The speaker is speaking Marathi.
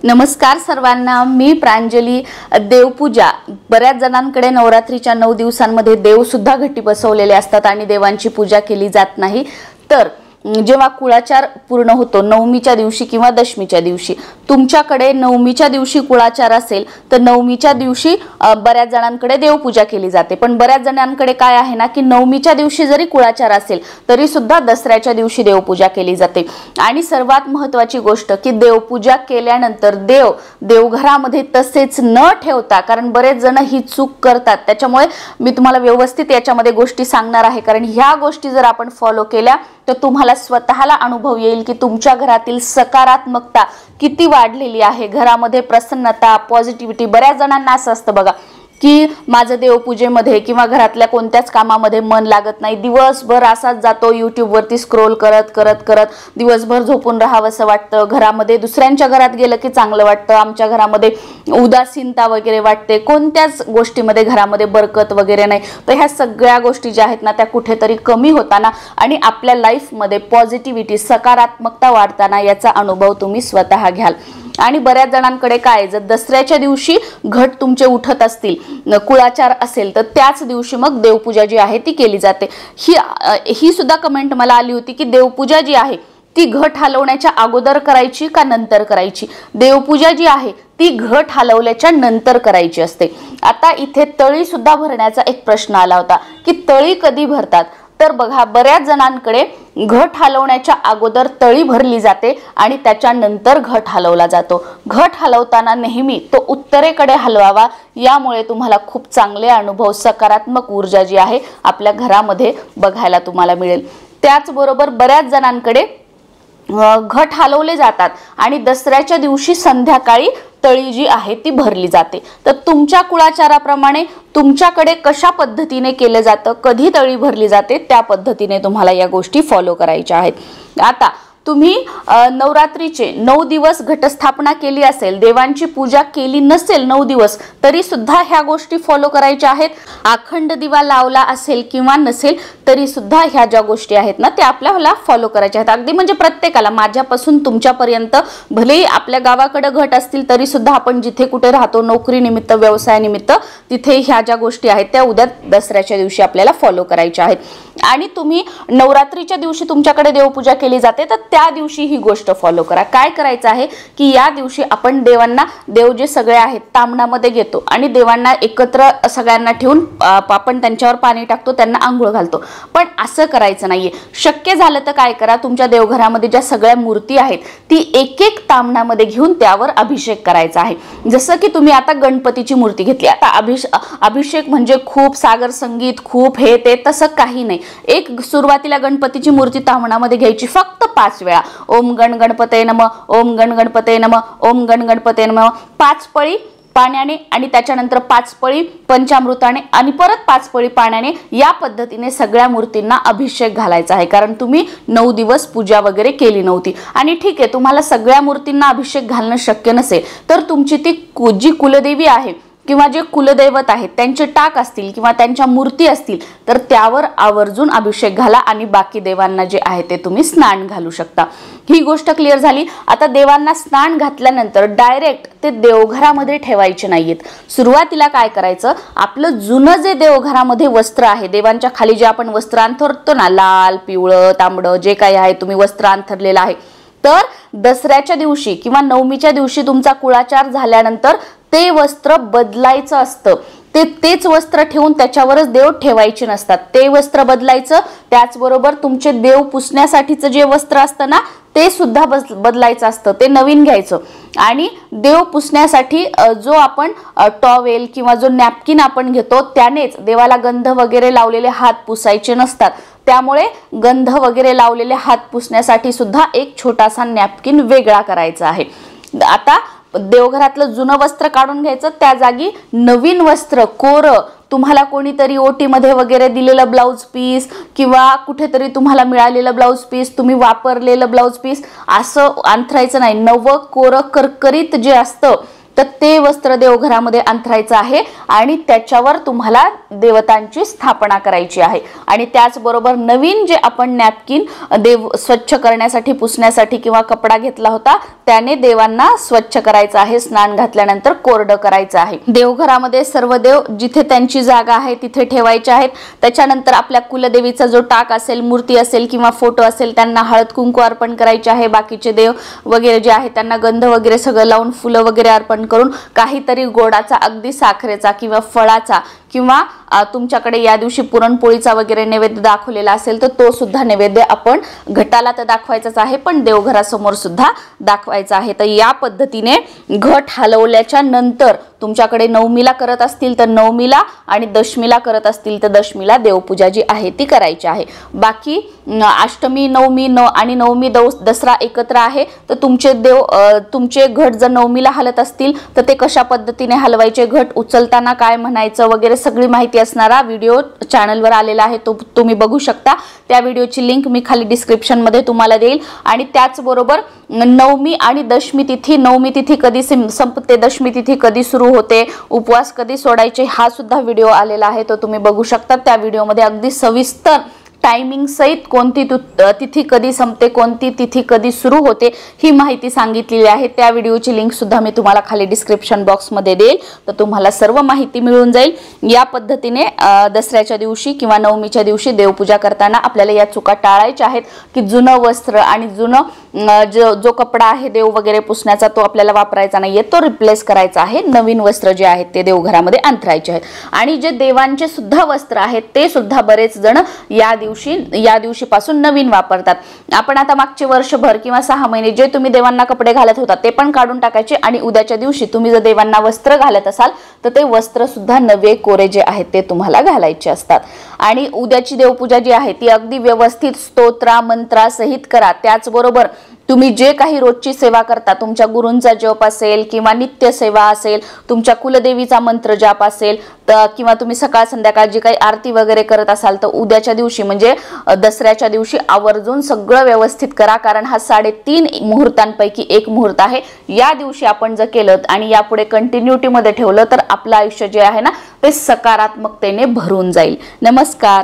नमस्कार सर्वांना, मी प्रांजली. देवपूजा बऱ्याच जणांकडे नवरात्रीच्या 9 दिवसांमध्ये देव सुद्धा घटी बसवलेले असतात आणि देवांची पूजा केली जात नाही. तर जेव्हा कुळाचार पूर्ण होतो नवमीच्या दिवशी किंवा दशमीच्या दिवशी, तुमच्याकडे नवमीच्या दिवशी कुळाचार असेल तर नवमीच्या दिवशी बऱ्याच जणांकडे देवपूजा केली जाते. पण बऱ्याच जणांकडे काय आहे ना की नवमीच्या दिवशी जरी कुळाचार असेल तरी सुद्धा दसऱ्याच्या दिवशी देवपूजा केली जाते. आणि सर्वात महत्त्वाची गोष्ट की देवपूजा केल्यानंतर देवघरामध्ये तसेच न ठेवता, कारण बरेच जण ही चूक करतात, त्याच्यामुळे मी तुम्हाला व्यवस्थित याच्यामध्ये गोष्टी सांगणार आहे. कारण ह्या गोष्टी जर आपण फॉलो केल्या तर तुम्हाला स्वतःला अनुभव येईल की तुमच्या घरातील सकारात्मकता किती वाढलेली आहे, घरामध्ये प्रसन्नता, पॉझिटिव्हिटी. बऱ्याच जणांना असं असतं बघा की माझं देवपूजेमध्ये किंवा घरातल्या कोणत्याच कामामध्ये मन लागत नाही, दिवसभर असाच जातो, यूट्यूबवरती स्क्रोल करत करत करत दिवसभर झोपून राहावंसं वाटतं, घरामध्ये दुसऱ्यांच्या घरात गेलं की चांगलं वाटतं, आमच्या घरामध्ये उदासीनता वगैरे वाटते, कोणत्याच गोष्टीमध्ये घरामध्ये बरकत वगैरे नाही. तर ह्या सगळ्या गोष्टी ज्या आहेत ना त्या कुठेतरी कमी होताना आणि आपल्या लाईफमध्ये पॉझिटिव्हिटी, सकारात्मकता वाढताना याचा अनुभव तुम्ही स्वतः घ्याल. आणि बऱ्याच जणांकडे काय, जर दसऱ्याच्या दिवशी घट तुमचे उठत असतील, कुळाचार असेल तर त्याच दिवशी मग देवपूजा जी आहे ती केली जाते. ही सुद्धा कमेंट मला आली होती की देवपूजा जी आहे ती घट हलवण्याच्या अगोदर करायची का नंतर करायची. देवपूजा जी आहे ती घट हलवल्याच्या नंतर करायची असते. आता इथे तळी सुद्धा भरण्याचा एक प्रश्न आला होता की तळी कधी भरतात. तर बघा, बऱ्याच जणांकडे घट हलवण्याच्या अगोदर तळी भरली जाते आणि त्याच्यानंतर घट हलवला जातो. घट हलवताना नेहमी तो उत्तरेकडे हलवावा, यामुळे तुम्हाला खूप चांगले अनुभव, सकारात्मक ऊर्जा जी आहे आपल्या घरामध्ये बघायला तुम्हाला मिळेल. त्याचबरोबर बऱ्याच जणांकडे घट हलवले जातात आणि दसऱ्याच्या दिवशी संध्याकाळी तळी जी आहे ती भरली जाते. तर तुमच्या कुळाचाराप्रमाणे तुमच्याकडे कशा पद्धतीने केलं जातं, कधी तळी भरली जाते, त्या पद्धतीने तुम्हाला या गोष्टी फॉलो करायच्या आहेत. आता तुम्ही नवरात्रीचे 9 दिवस घटस्थापना केली असेल, देवांची पूजा केली नसेल 9 दिवस, तरी सुद्धा ह्या गोष्टी फॉलो करायच्या आहेत. अखंड दिवा लावला असेल किंवा नसेल तरी सुद्धा ह्या ज्या गोष्टी आहेत ना त्या आपल्याला फॉलो करायच्या आहेत. अगदी म्हणजे प्रत्येकाला, माझ्यापासून तुमच्यापर्यंत, भलेही आपल्या गावाकडे घट असतील तरी सुद्धा आपण जिथे कुठे राहतो, नोकरीनिमित्त, व्यवसायानिमित्त, तिथे ह्या ज्या गोष्टी आहेत त्या उद्या दसऱ्याच्या दिवशी आपल्याला फॉलो करायच्या आहेत. आणि तुम्ही नवरात्रीच्या दिवशी तुमच्याकडे देवपूजा केली जाते तर त्या दिवशी ही गोष्ट फॉलो करा. काय करायचं आहे की या दिवशी आपण देवांना, देव जे सगळे आहेत तांबणामध्ये घेतो आणि देवांना एकत्र सगळ्यांना ठेवून आपण त्यांच्यावर पाणी टाकतो, त्यांना आंघोळ घालतो. पण असं करायचं नाहीये. शक्य झालं तर काय करा, तुमच्या देवघरामध्ये ज्या सगळ्या मूर्ती आहेत ती एक एक तांबणामध्ये घेऊन त्यावर अभिषेक करायचा आहे. जसं की तुम्ही आता गणपतीची मूर्ती घेतली, आता अभिषेक म्हणजे खूप सागर संगीत, खूप हे ते, तसं काही नाही. एक सुरुवातीला गणपतीची मूर्ती तांबणामध्ये घ्यायची फक्त 5 वेळा. ओम गण गणपते नमः, ओम गण गणपते नमः, ओम गण गणपते नमः. 5 पळी पाण्याने आणि त्याच्यानंतर 5 पळी पंचामृताने आणि परत 5 पळी पाण्याने, या पद्धतीने सगळ्या मूर्तींना अभिषेक घालायचा आहे. कारण तुम्ही 9 दिवस पूजा वगैरे केली नव्हती. आणि ठीक आहे, तुम्हाला सगळ्या मूर्तींना अभिषेक घालणं शक्य नसेल तर तुमची ती जी कुलदेवी आहे किंवा जे कुलदैवत आहेत त्यांचे टाक असतील किंवा त्यांच्या मूर्ती असतील तर त्यावर आवर्जून अभिषेक घाला आणि बाकी देवांना जे आहे ते तुम्ही स्नान घालू शकता. ही गोष्ट क्लिअर झाली. आता देवांना स्नान घातल्यानंतर डायरेक्ट ते देवघरामध्ये ठेवायचे नाहीयेत. सुरुवातीला काय करायचं, आपलं जुनं जे देवघरामध्ये वस्त्र आहे, देवांच्या खाली जे आपण वस्त्र अंथरतो ना, लाल, पिवळं, तांबडं, जे काही आहे तुम्ही वस्त्र अंथरलेलं आहे, तर दसऱ्याच्या दिवशी किंवा नवमीच्या दिवशी तुमचा कुळाचार झाल्यानंतर ते वस्त्र बदलायचं असतं. तेच वस्त्र ठेवून त्याच्यावरच देव ठेवायचे नसतात, ते वस्त्र बदलायचं. त्याचबरोबर तुमचे देव पुसण्यासाठीचं जे वस्त्र असतं ना ते सुद्धा बदलायचं असतं, ते नवीन घ्यायचं. आणि देव पुसण्यासाठी जो आपण टॉवेल किंवा जो नॅपकिन आपण घेतो त्यानेच, देवाला गंध वगैरे लावलेले हात पुसायचे नसतात, त्यामुळे गंध वगैरे लावलेले हात पुसण्यासाठी सुद्धा एक छोटासा नॅपकिन वेगळा करायचा आहे. आता देवघरातलं जुनं वस्त्र काढून घ्यायचं, त्या जागी नवीन वस्त्र, कोरं, तुम्हाला कोणीतरी ओटीमध्ये वगैरे दिलेलं ब्लाउज पीस किंवा कुठेतरी तुम्हाला मिळालेलं ब्लाउज पीस, तुम्ही वापरलेलं ब्लाउज पीस, असं अंथरायचं नाही. नवं कोरं करकरीत जे असतं तर ते वस्त्र देवघरामध्ये अंथरायचं आहे आणि त्याच्यावर तुम्हाला देवतांची स्थापना करायची आहे। आणि त्याचबरोबर नवीन जे आपण नॅपकिन देव स्वच्छ करण्यासाठी पुसण्यासाठी किंवा कपडा घेतला होता त्याने देवांना स्वच्छ करायचं आहे, स्नान घातल्यानंतर कोरडं करायचं आहे। देवघरामध्ये सर्व देव जिथे त्यांची जागा आहे तिथे ठेवायचे आहेत। त्याच्यानंतर आपल्या कुलदेवीचा जो टाक असेल, मूर्ती असेल किंवा फोटो असेल त्यांना हळद कुंकू अर्पण करायचे आहे। बाकीचे देव वगैरे जे आहे त्यांना गंध वगैरे सगळं लावून फुलं वगैरे अर्पण करून काहीतरी गोडाचा, अगदी साखरेचा किंवा फळाचा किंवा तुमच्याकडे या दिवशी पुरणपोळीचा वगैरे नैवेद्य दाखवलेला असेल तर तो सुद्धा नैवेद्य आपण घटाला तर दाखवायचाच आहे पण देवघरासमोर सुद्धा दाखवायचा आहे। तर या पद्धतीने घट हलवल्याच्या नंतर तुमच्याकडे नवमीला करत असतील तर नवमीला आणि दशमीला करत असतील तर दशमीला देवपूजा जी आहे ती करायची आहे। बाकी अष्टमी, नवमी आणि नवमी दसरा एकत्र आहे तर तुमचे घट जर नवमीला हलत असतील तर ते कशा पद्धतीने हलवायचे, घट उचलताना काय म्हणायचं वगैरे सगळी माहिती असणारा व्हिडिओ चॅनलवर आलेला आहे, तो तुम्ही बघू शकता। त्या व्हिडिओची लिंक मी खाली डिस्क्रिप्शन मध्ये तुम्हाला देईल। आणि त्याचबरोबर नवमी आणि दशमी तिथी, नवमी तिथी कधी संपते, दशमी तिथी कधी सुरू होते, उपवास कधी सोडायचे हा सुद्धा व्हिडिओ आलेला आहे, तो तुम्ही बघू शकता। त्या व्हिडिओमध्ये अगदी सविस्तर टायमिंग सहित कोणती तिथी कधी संपते, कोणती तिथी कधी सुरू होते ही माहिती सांगितलेली आहे। त्या व्हिडिओची लिंक सुद्धा मी तुम्हाला खाली डिस्क्रिप्शन बॉक्स मध्ये देईल, तर तुम्हाला सर्व माहिती मिळून जाईल। या पद्धतीने दसऱ्याच्या दिवशी किंवा नवमीच्या दिवशी देवपूजा करताना आपल्याला या चुका टाळायच्या आहेत की जुनं वस्त्र आणि जुनं जो कपडा आहे देव वगैरे पुसण्याचा तो आपल्याला वापरायचा नाहीये, तो रिप्लेस करायचा आहे। नवीन वस्त्र जे आहेत ते देवघरामध्ये अंथरायचे आहेत। आणि जे देवांचे सुद्धा वस्त्र आहेत ते सुद्धा बरेच जण या दिवशीपासून नवीन वापरतात। आपण आता मागचे वर्षभर किंवा 6 महिने जे तुम्ही देवांना कपडे घालत होता ते पण काढून टाकायचे आणि उद्याच्या दिवशी तुम्ही जर देवांना वस्त्र घालत असाल तर ते वस्त्र सुद्धा नवे कोरे जे आहेत ते तुम्हाला घालायचे असतात। आणि उद्याची देवपूजा जी आहे ती अगदी व्यवस्थित स्तोत्रा मंत्रासहित करा। त्याचबरोबर तुम्ही जे काही रोजची सेवा करता, तुमच्या गुरूंचा जप असेल किंवा नित्य सेवा असेल, तुमच्या कुलदेवीचा मंत्र जाप असेल तर किंवा तुम्ही सकाळ संध्याकाळ जी काही आरती वगैरे करत असाल तर उद्याच्या दिवशी म्हणजे दसऱ्याच्या दिवशी आवर्जून सगळं व्यवस्थित करा, कारण हा 3.5 मुहूर्तांपैकी एक मुहूर्त आहे। या दिवशी आपण जर केलं आणि यापुढे कंटिन्युटी मध्ये ठेवलं तर आपलं आयुष्य जे आहे ना ते सकारात्मकतेने भरून जाईल। नमस्कार।